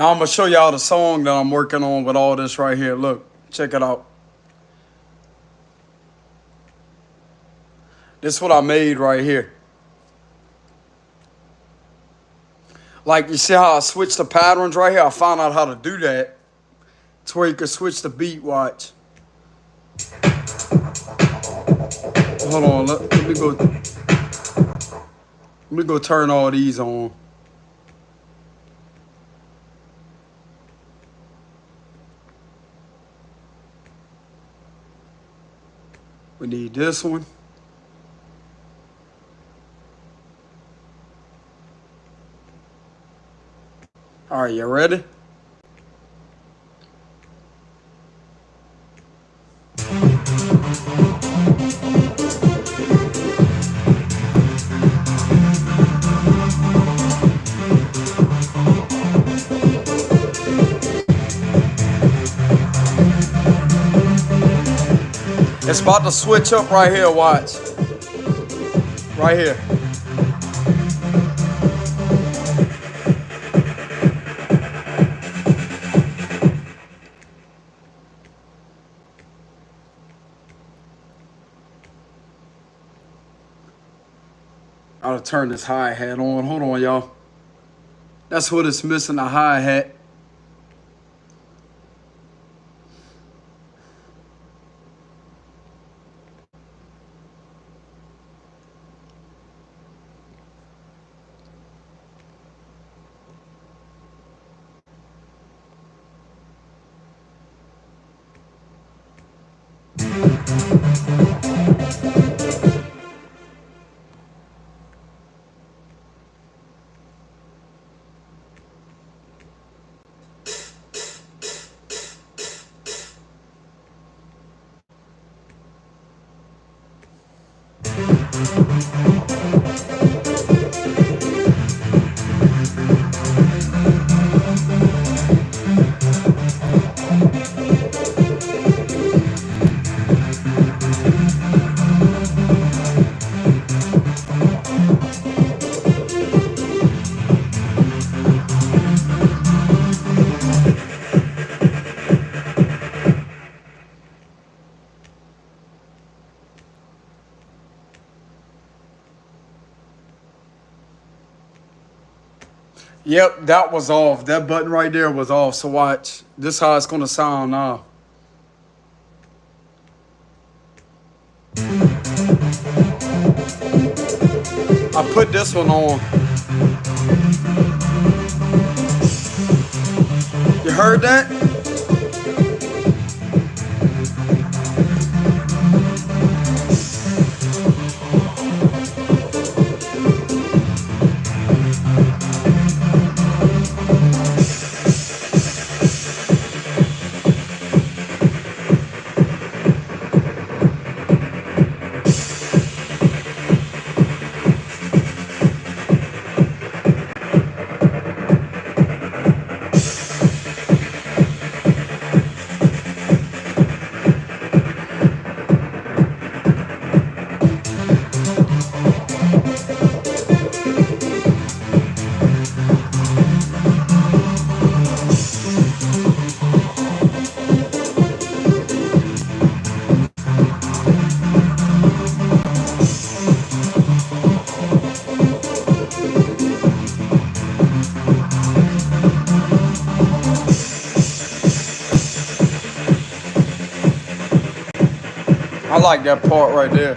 Now I'm going to show y'all the song that I'm working on with all this right here. Look, check it out. This is what I made right here. Like, you see how I switched the patterns right here? I found out how to do that. It's where you can switch the beat, watch. Hold on, let me go turn all these on. We need this one. All right, you ready? It's about to switch up right here, watch. Right here. I'll turn this hi-hat on. Hold on, y'all. That's what it's missing, the hi-hat. Yep, that was off. That button right there was off. So watch. This is how it's going to sound now. I put this one on. You heard that? I like that part right there.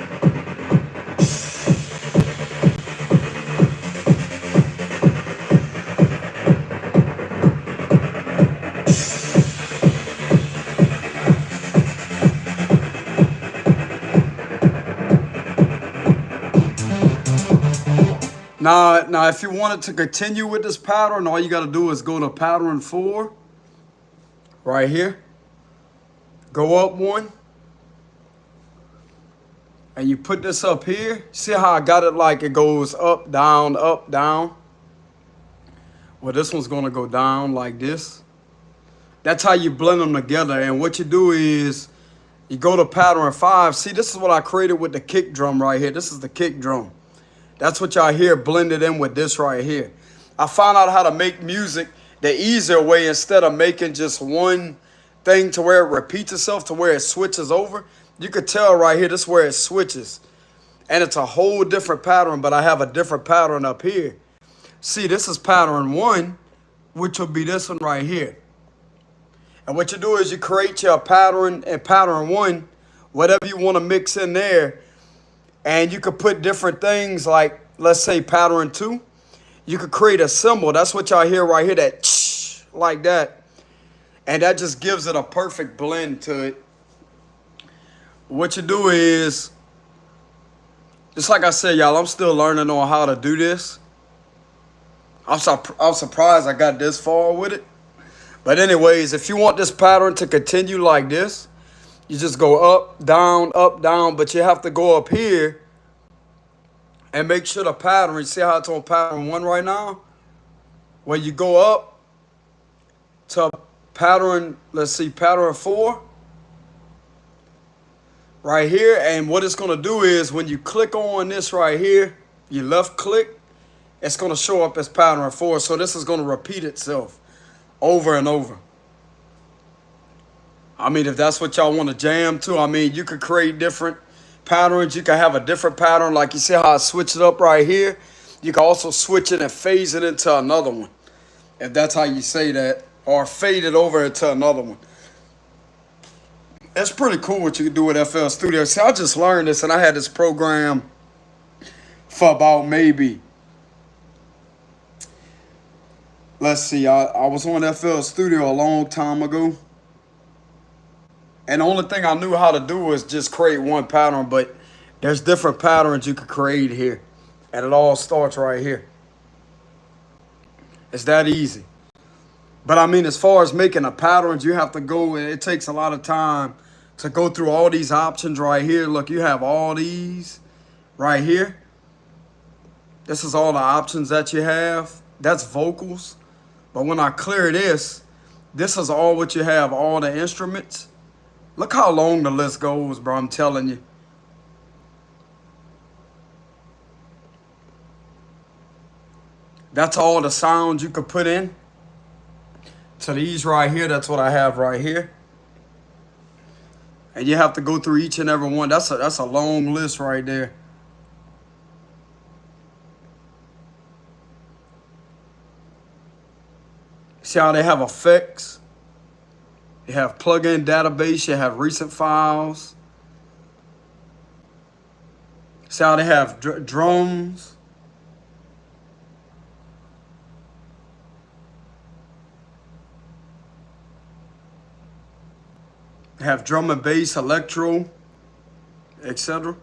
Now, if you wanted to continue with this pattern, all you got to do is go to pattern 4, right here. Go up one. And you put this up here. See how I got it like it goes up, down, up, down? Well, this one's going to go down like this. That's how you blend them together. And what you do is you go to pattern 5. See, this is what I created with the kick drum right here. This is the kick drum. That's what y'all hear blended in with this right here. I found out how to make music the easier way, instead of making just one thing to where it repeats itself, to where it switches over. You could tell right here, this is where it switches. And it's a whole different pattern, but I have a different pattern up here. See, this is pattern 1, which will be this one right here. And what you do is you create your pattern in pattern 1, whatever you want to mix in there. And you could put different things like, let's say pattern 2. You could create a symbol. That's what y'all hear right here, that like that. And that just gives it a perfect blend to it. What you do is, just like I said, y'all, I'm still learning on how to do this. I'm surprised I got this far with it. But anyways, if you want this pattern to continue like this, you just go up, down, but you have to go up here and make sure the pattern, you see how it's on pattern 1 right now? When you go up to pattern, let's see, pattern 4, right here, and what it's gonna do is when you click on this right here, you left click, it's gonna show up as pattern 4. So this is gonna repeat itself over and over. I mean, if that's what y'all want to jam to, I mean, you could create different patterns. You can have a different pattern, like you see how I switch it up right here. You can also switch it and phase it into another one, if that's how you say that, or fade it over into another one. It's pretty cool what you can do with FL Studio. See, I just learned this, and I had this program for about maybe, let's see, I was on FL Studio a long time ago. And the only thing I knew how to do was just create one pattern, but there's different patterns you could create here. And it all starts right here. It's that easy. But I mean, as far as making a pattern, you have to go, it takes a lot of time to go through all these options right here. Look, you have all these right here. This is all the options that you have. That's vocals. But when I clear this is all what you have, all the instruments. Look how long the list goes, bro, I'm telling you. That's all the sounds you could put in. To these right here, that's what I have right here. And you have to go through each and every one. That's a long list right there. See how they have effects? You have plugin database, you have recent files. See how they have drums. They have drum and bass, electro, etc.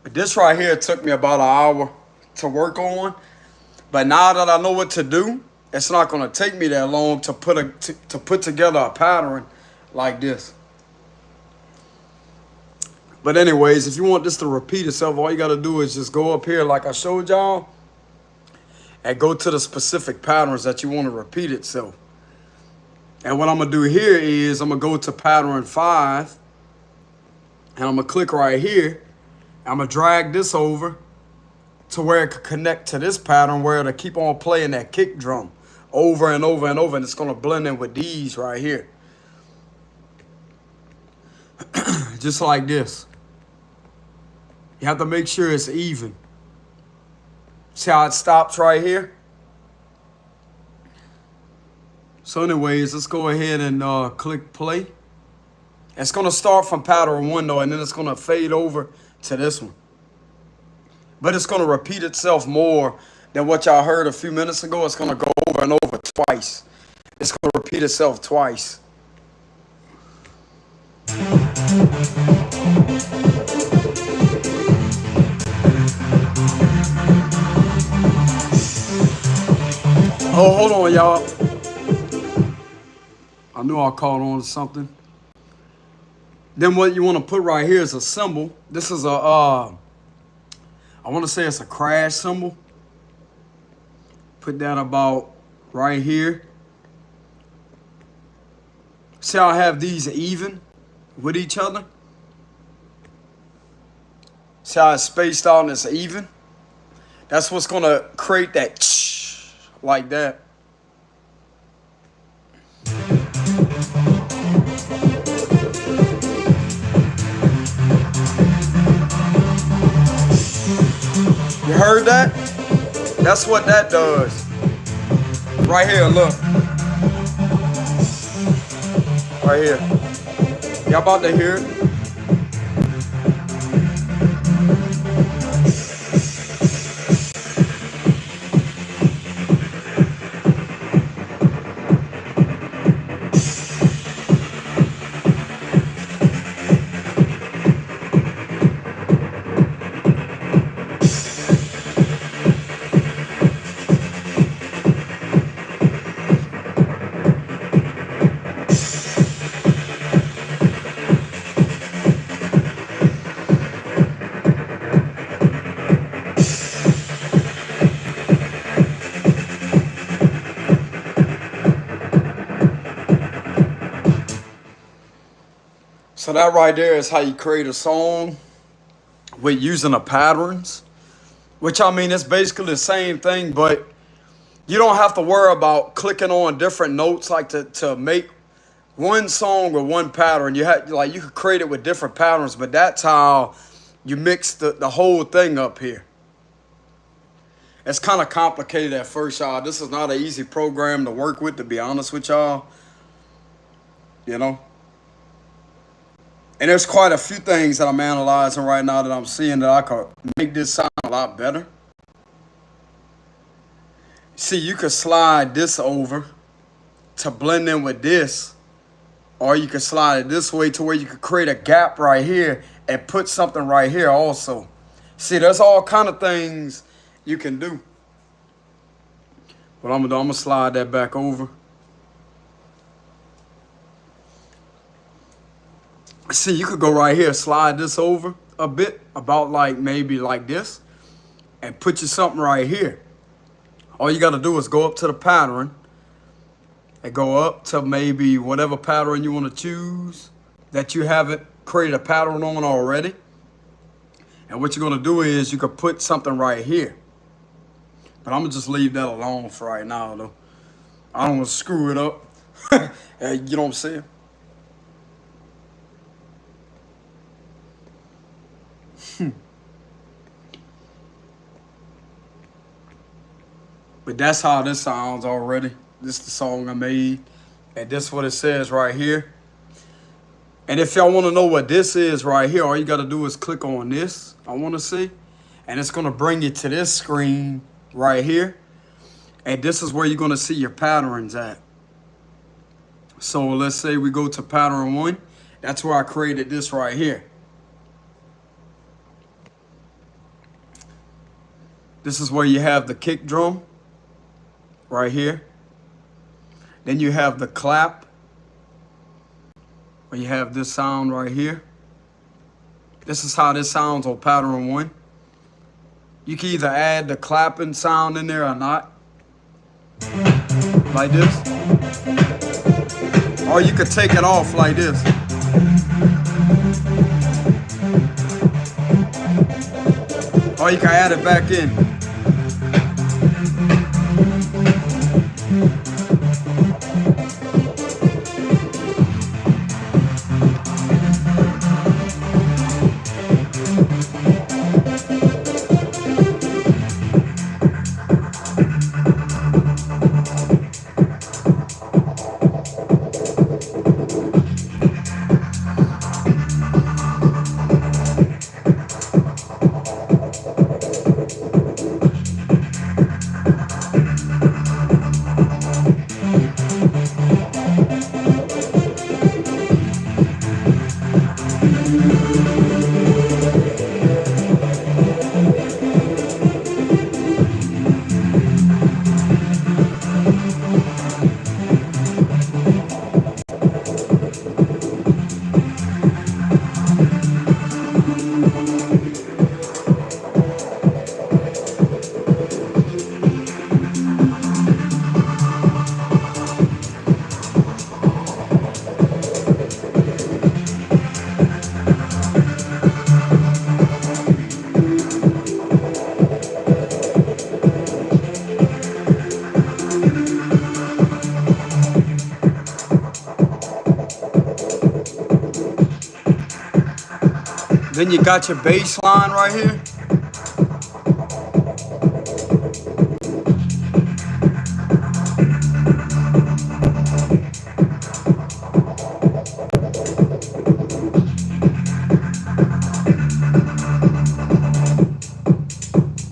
But this right here took me about an hour to work on. But now that I know what to do, it's not going to take me that long to put together a pattern like this. But anyways, if you want this to repeat itself, all you got to do is just go up here like I showed y'all and go to the specific patterns that you want to repeat itself. And what I'm going to do here is I'm going to go to pattern 5 and I'm going to click right here. I'm going to drag this over to where it could connect to this pattern where it'll keep on playing that kick drum over and over and over, and it's going to blend in with these right here. Just like this. You have to make sure it's even. See how it stops right here? So anyways, let's go ahead and click play. It's going to start from pattern 1 though, and then it's going to fade over to this one. But it's going to repeat itself more than what y'all heard a few minutes ago. It's going to go over and over twice. It's going to repeat itself twice. Oh, hold on, y'all. I knew I caught on to something. Then what you want to put right here is a symbol. This is a, I want to say it's a crash symbol. Put that about right here. See how I have these even with each other? See how it's spaced out and it's even? That's what's going to create that like that. You heard that? That's what that does. Right here, look. Right here. Y'all about to hear it? So that right there is how you create a song with using the patterns, which I mean, it's basically the same thing, but you don't have to worry about clicking on different notes like to make one song with one pattern. You have like you could create it with different patterns, but that's how you mix the whole thing up here. It's kind of complicated at first, y'all. This is not an easy program to work with, to be honest with y'all. You know? And there's quite a few things that I'm analyzing right now that I'm seeing that I could make this sound a lot better. See, you could slide this over to blend in with this, or you could slide it this way to where you could create a gap right here and put something right here also. See, there's all kind of things you can do. What I'm gonna slide that back over. See, you could go right here, slide this over a bit, about like maybe like this, and put you something right here. All you got to do is go up to the pattern and go up to maybe whatever pattern you want to choose that you haven't created a pattern on already. And what you're going to do is you could put something right here. But I'm going to just leave that alone for right now, though. I don't want to screw it up. You know what I'm saying? But that's how this sounds already. This is the song I made. And this is what it says right here. And if y'all want to know what this is right here, all you got to do is click on this. I want to see. And it's going to bring you to this screen right here. And this is where you're going to see your patterns at. So let's say we go to pattern 1. That's where I created this right here. This is where you have the kick drum. Right here. Then you have the clap. Where you have this sound right here. This is how this sounds on pattern 1. You can either add the clapping sound in there or not. Like this. Or you could take it off like this. Or you can add it back in. Then you got your bass line right here.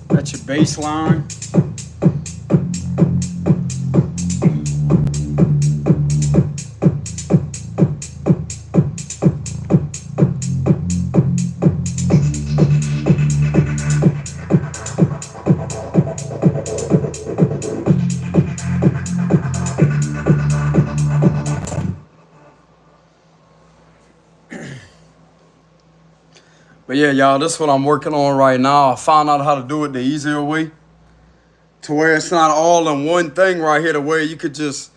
That's your bass line. But yeah, y'all, this is what I'm working on right now. I found out how to do it the easier way, to where it's not all in one thing right here, to where you could just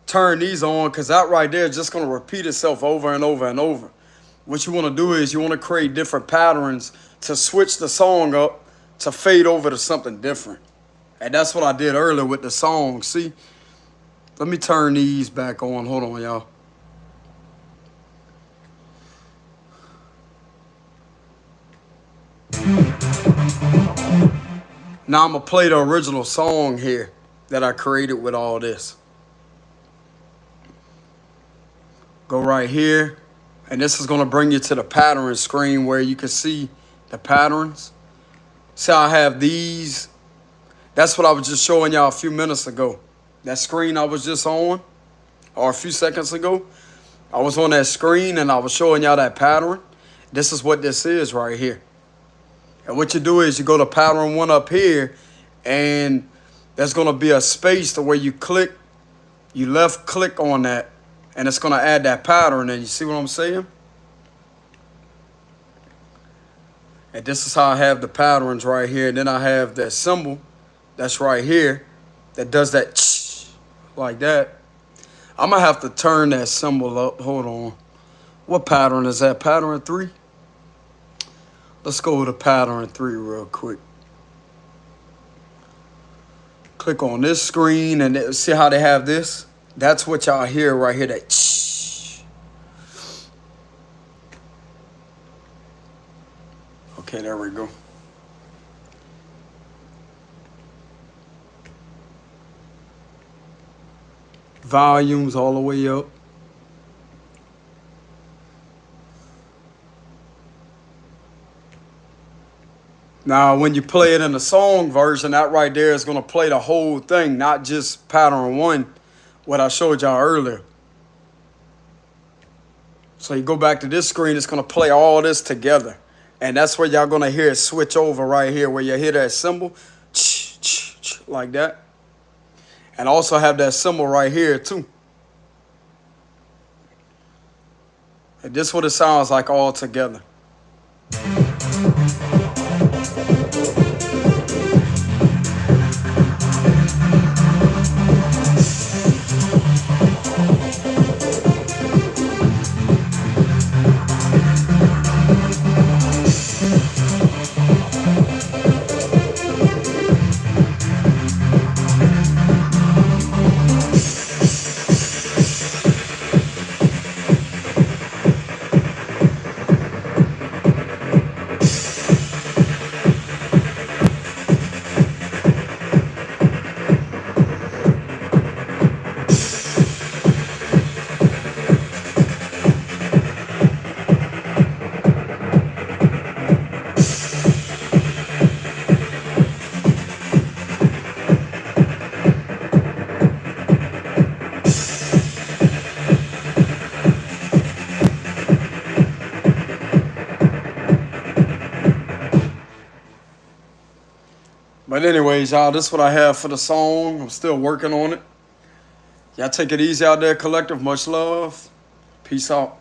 turn these on, because that right there is just going to repeat itself over and over and over. What you want to do is you want to create different patterns to switch the song up to fade over to something different. And that's what I did earlier with the song. See, let me turn these back on. Hold on, y'all. Now I'm going to play the original song here that I created with all this. Go right here. And this is going to bring you to the pattern screen where you can see the patterns. See how I have these? That's what I was just showing y'all a few minutes ago. That screen I was just on, or a few seconds ago. I was on that screen and I was showing y'all that pattern. This is what this is right here. And what you do is you go to pattern 1 up here, and there's going to be a space to where you click, you left click on that, and it's going to add that pattern. And you see what I'm saying? And this is how I have the patterns right here. And then I have that symbol that's right here that does that like that. I'm going to have to turn that symbol up. Hold on. What pattern is that? Pattern 3? Let's go to pattern 3 real quick. Click on this screen and see how they have this? That's what y'all hear right here, that Okay, there we go. Volumes all the way up. Now, when you play it in the song version, that right there is going to play the whole thing, not just pattern 1, what I showed y'all earlier. So you go back to this screen, it's going to play all this together. And that's where y'all going to hear it switch over right here, where you hear that symbol, like that. And also have that symbol right here, too. And this is what it sounds like all together. But anyways, y'all, this is what I have for the song. I'm still working on it. Y'all take it easy out there, collective. Much love. Peace out.